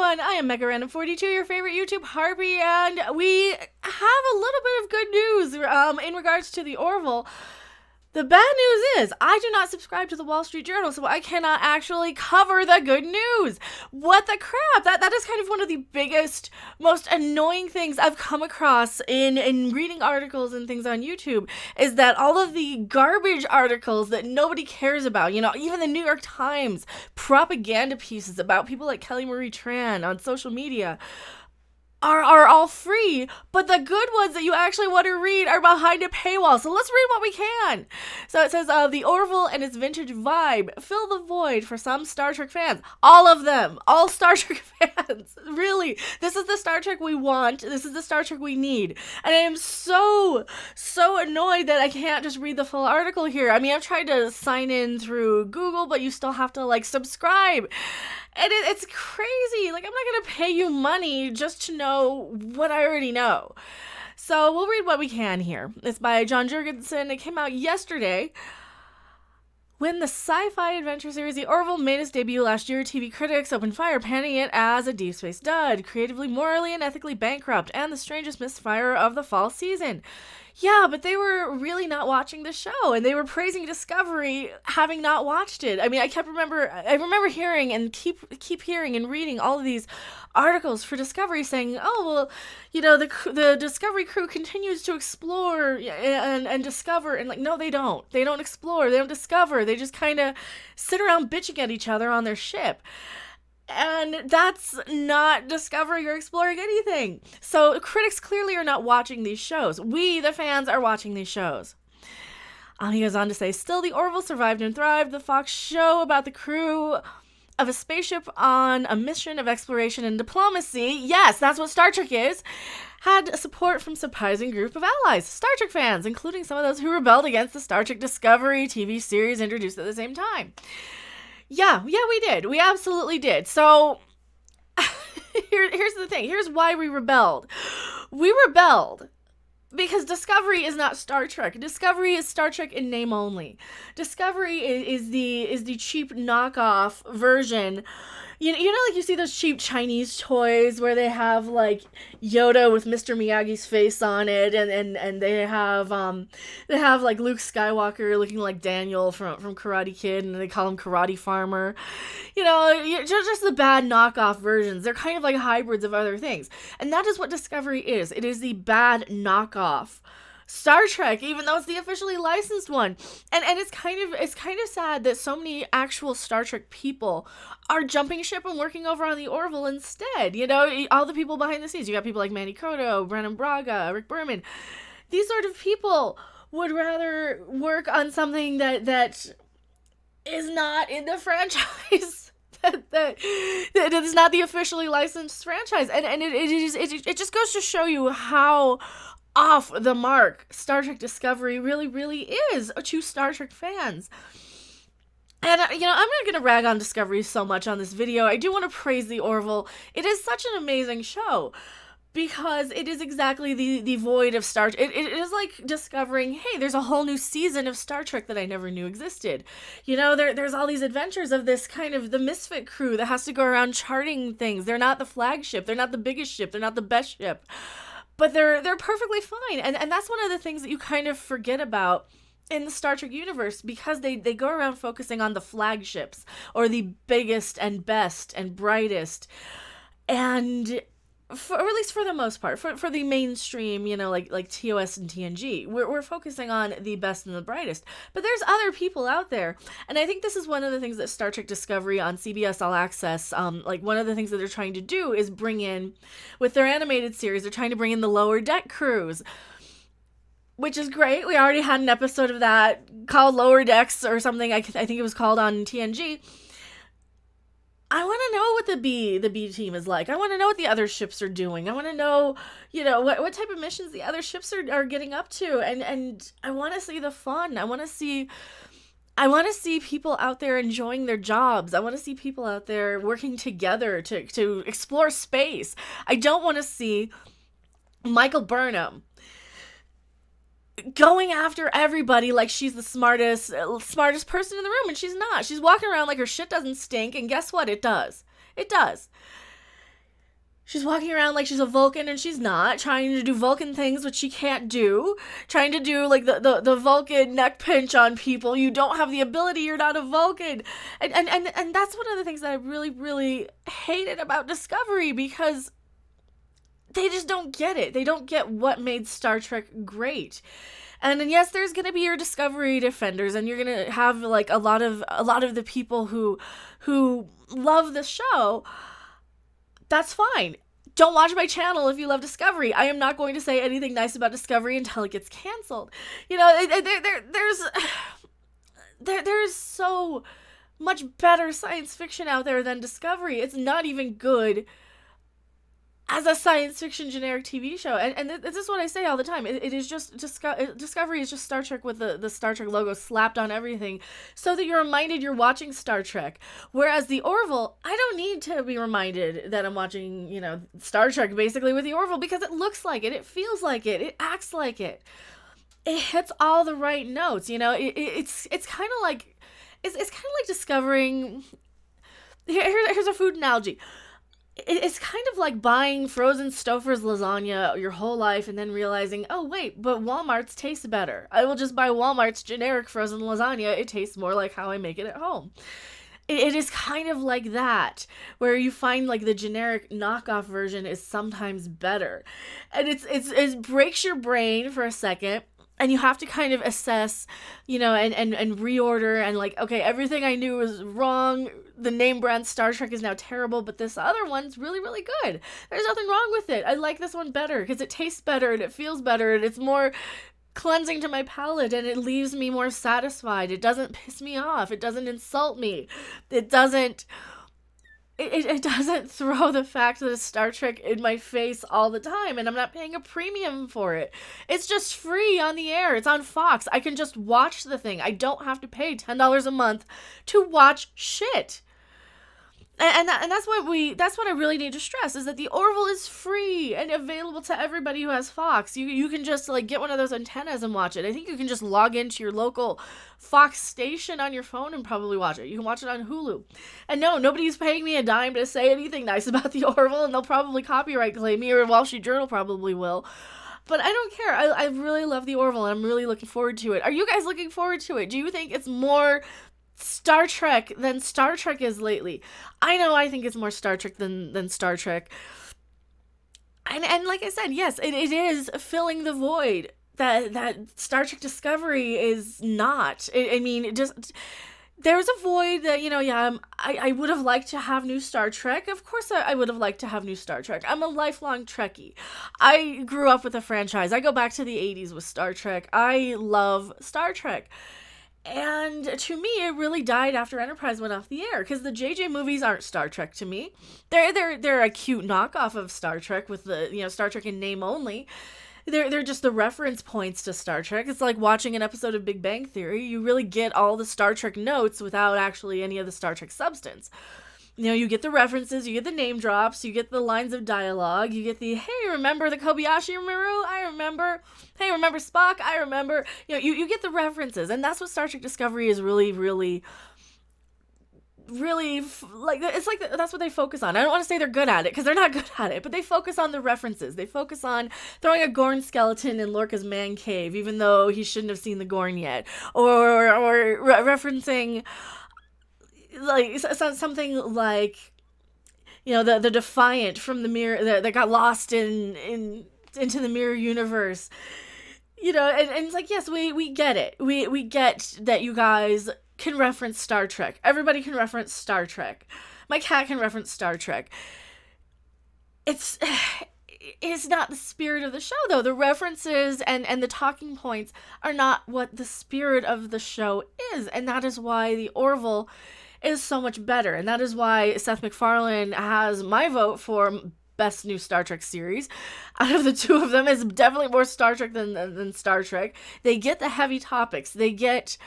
everyone, I am MechaRandom42, your favorite YouTube harpy, and we have a little bit of good news in regards to the Orville. The bad news is, I do not subscribe to the Wall Street Journal, so I cannot actually cover the good news. What the crap? That is kind of one of the biggest, most annoying things I've come across in reading articles and things on YouTube, is that all of the garbage articles that nobody cares about, even the New York Times propaganda pieces about people like Kelly Marie Tran on social media, are all free, but the good ones that you actually want to read are behind a paywall. So let's read what we can. So it says, the Orville and its vintage vibe fill the void for some Star Trek fans. All of them. All Star Trek fans. Really. This is the Star Trek we want. This is the Star Trek we need. And I am so annoyed that I can't just read the full article here. I mean, I've tried to sign in through Google, but you still have to, subscribe. And it's crazy. I'm not going to pay you money just to know what I already know. So we'll read what we can here. It's by John Jurgensen. It came out yesterday. When the sci-fi adventure series The Orville made its debut last year, TV critics opened fire, panning it as a deep space dud, creatively, morally, and ethically bankrupt, and the strangest misfire of the fall season. Yeah, but they were really not watching the show, and they were praising Discovery having not watched it. I mean, I remember hearing and keep hearing and reading all of these articles for Discovery saying, oh, well, the Discovery crew continues to explore and discover, and no, they don't. They don't explore, they don't discover, they just kind of sit around bitching at each other on their ship. And that's not discovering or exploring anything. So critics clearly are not watching these shows. We, the fans, are watching these shows. He goes on to say, still, the Orville survived and thrived. The Fox show about the crew of a spaceship on a mission of exploration and diplomacy, yes, that's what Star Trek is, had support from a surprising group of allies, Star Trek fans, including some of those who rebelled against the Star Trek Discovery TV series introduced at the same time. Yeah, we did. We absolutely did. So, here's the thing. Here's why we rebelled. We rebelled because Discovery is not Star Trek. Discovery is Star Trek in name only. Discovery is the cheap knockoff version. You see those cheap Chinese toys where they have Yoda with Mr. Miyagi's face on it, and they have Luke Skywalker looking like Daniel from Karate Kid, and they call him Karate Farmer. Just the bad knockoff versions. They're kind of like hybrids of other things, and that is what Discovery is. It is the bad knockoff Star Trek, even though it's the officially licensed one. And it's kind of sad that so many actual Star Trek people are jumping ship and working over on the Orville instead. All the people behind the scenes. You got people like Manny Coto, Brennan Braga, Rick Berman. These sort of people would rather work on something that is not in the franchise. that is not the officially licensed franchise. And it just goes to show you how off the mark Star Trek Discovery really is to Star Trek fans. And, I'm not going to rag on Discovery so much on this video. I do want to praise the Orville. It is such an amazing show because it is exactly the void of Star Trek. It is like discovering, hey, there's a whole new season of Star Trek that I never knew existed. There's all these adventures of this kind of the misfit crew that has to go around charting things. They're not the flagship. They're not the biggest ship. They're not the best ship. But they're perfectly fine. And that's one of the things that you kind of forget about in the Star Trek universe, because they go around focusing on the flagships or the biggest and best and brightest. And or at least for the most part, for the mainstream, like TOS and TNG, we're focusing on the best and the brightest. But there's other people out there, and I think this is one of the things that Star Trek Discovery on CBS All Access, one of the things that they're trying to do is bring in, with their animated series, they're trying to bring in the lower deck crews, which is great. We already had an episode of that called Lower Decks or something. I think it was called on TNG. I want to know what the B team is like. I want to know what the other ships are doing. I want to know, what type of missions the other ships are getting up to. And I want to see the fun. I want to see people out there enjoying their jobs. I want to see people out there working together to explore space. I don't want to see Michael Burnham going after everybody like she's the smartest person in the room, and she's not. She's walking around like her shit doesn't stink, and guess what? It does. It does. She's walking around like she's a Vulcan and she's not, trying to do Vulcan things which she can't do, trying to do like the Vulcan neck pinch on people. You don't have the ability, you're not a Vulcan. And that's one of the things that I really, really hated about Discovery, because they just don't get it. They don't get what made Star Trek great. And then yes, there's gonna be your Discovery defenders, and you're gonna have like a lot of the people who love the show. That's fine. Don't watch my channel if you love Discovery. I am not going to say anything nice about Discovery until it gets canceled. You know, there's so much better science fiction out there than Discovery. It's not even good as a science fiction generic TV show. And this is what I say all the time. It is just, Discovery is just Star Trek with the Star Trek logo slapped on everything so that you're reminded you're watching Star Trek. Whereas the Orville, I don't need to be reminded that I'm watching, you know, Star Trek basically with the Orville, because it looks like it feels like it acts like it. It hits all the right notes, you know. It's kind of like, it's kind of like discovering, here's a food analogy. It's kind of like buying frozen Stouffer's lasagna your whole life and then realizing, oh wait, but Walmart's tastes better. I will just buy Walmart's generic frozen lasagna. It tastes more like how I make it at home. It is kind of like that, where you find like the generic knockoff version is sometimes better. And it breaks your brain for a second. And you have to kind of assess, you know, and reorder, and like, okay, everything I knew was wrong. The name brand Star Trek is now terrible, but this other one's really, really good. There's nothing wrong with it. I like this one better because it tastes better and it feels better and it's more cleansing to my palate and it leaves me more satisfied. It doesn't piss me off. It doesn't insult me. It doesn't throw the fact that it's Star Trek in my face all the time, and I'm not paying a premium for it. It's just free on the air. It's on Fox. I can just watch the thing. I don't have to pay $10 a month to watch shit. And that's what I really need to stress, is that the Orville is free and available to everybody who has Fox. You can just like get one of those antennas and watch it. I think you can just log into your local Fox station on your phone and probably watch it. You can watch it on Hulu. And no, nobody's paying me a dime to say anything nice about the Orville, and they'll probably copyright claim me, or Wall Street Journal probably will. But I don't care. I really love the Orville, and I'm really looking forward to it. Are you guys looking forward to it? Do you think it's more Star Trek than Star Trek is lately? I know I think it's more Star Trek than Star Trek. And like I said, yes, it is filling the void that Star Trek Discovery is not. I mean, there's a void that, you know, yeah, I would have liked to have new Star Trek. Of course I would have liked to have new Star Trek. I'm a lifelong Trekkie. I grew up with the franchise. I go back to the 80s with Star Trek. I love Star Trek. And to me, it really died after Enterprise went off the air, because the JJ movies aren't Star Trek to me. They're a cute knockoff of Star Trek with the, you know, Star Trek in name only. They're just the reference points to Star Trek. It's like watching an episode of Big Bang Theory. You really get all the Star Trek notes without actually any of the Star Trek substance. You know, you get the references, you get the name drops, you get the lines of dialogue, you get the, hey, remember the Kobayashi Maru? I remember. Hey, remember Spock? I remember. You know, you get the references, and that's what Star Trek Discovery is really, really, really, like, it's like, that's what they focus on. I don't want to say they're good at it, because they're not good at it, but they focus on the references. They focus on throwing a Gorn skeleton in Lorca's man cave, even though he shouldn't have seen the Gorn yet, or referencing, like, something like, you know, the Defiant from the mirror that got lost into the mirror universe, you know, and it's like, yes, we get it. We get that you guys can reference Star Trek. Everybody can reference Star Trek. My cat can reference Star Trek. It's not the spirit of the show, though. The references and the talking points are not what the spirit of the show is, and that is why the Orville is so much better, and that is why Seth MacFarlane has my vote for best new Star Trek series. Out of the two of them, it's definitely more Star Trek than Star Trek. They get the heavy topics. They get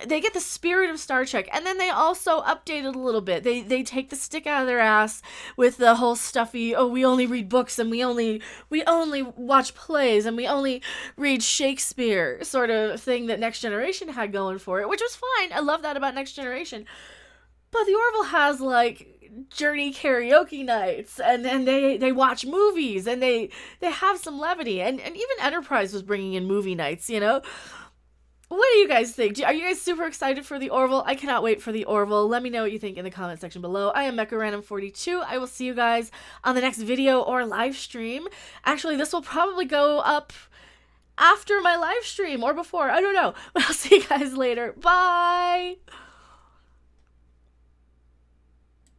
the spirit of Star Trek, and then they also update it a little bit. They take the stick out of their ass with the whole stuffy, oh, we only read books, and we only watch plays, and we only read Shakespeare sort of thing that Next Generation had going for it, which was fine. I love that about Next Generation. But the Orville has, like, journey karaoke nights, and then they watch movies, and they have some levity, and even Enterprise was bringing in movie nights, you know. What do you guys think? Are you guys super excited for the Orville? I cannot wait for the Orville. Let me know what you think in the comment section below. I am MechaRandom42. I will see you guys on the next video or live stream. Actually, this will probably go up after my live stream or before. I don't know. But I'll see you guys later. Bye!